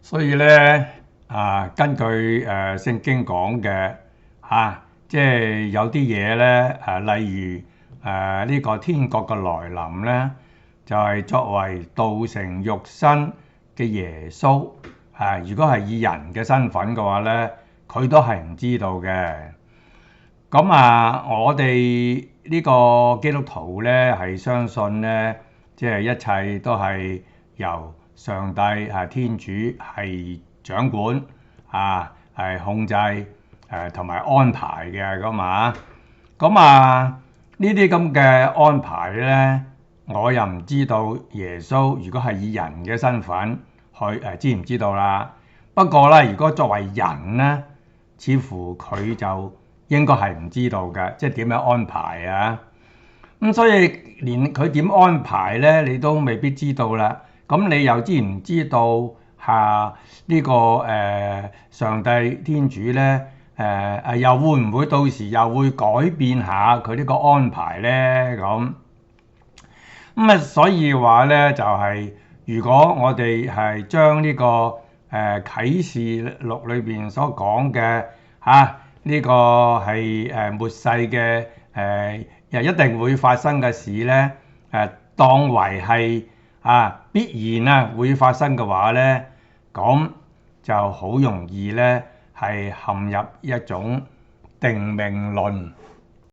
所以咧根據聖經講嘅即係有啲嘢咧例如呢個天國嘅來臨咧，就係作為道成肉身嘅耶穌如果係以人嘅身份嘅話咧，佢都係唔知道嘅。咁我哋呢個基督徒咧係相信咧，即係一切都係由上帝天主係掌管係控制同埋安排嘅咁啊。咁呢啲咁嘅安排咧，我又唔知道耶穌如果係以人嘅身份去知唔知道啦。不過咧，如果作為人咧，似乎佢就應該係唔知道嘅，即係點樣安排啊？咁所以連佢點安排咧，你都未必知道啦。咁你又知唔知道呢個上帝天主咧又會唔會到時又會改變下佢呢個安排咧？咁所以話咧就係，如果我哋係將呢個啟示錄裏邊所講嘅呢個係末世嘅又一定會發生嘅事咧當為係必然會發生嘅話咧，咁就好容易咧係陷入一種定命論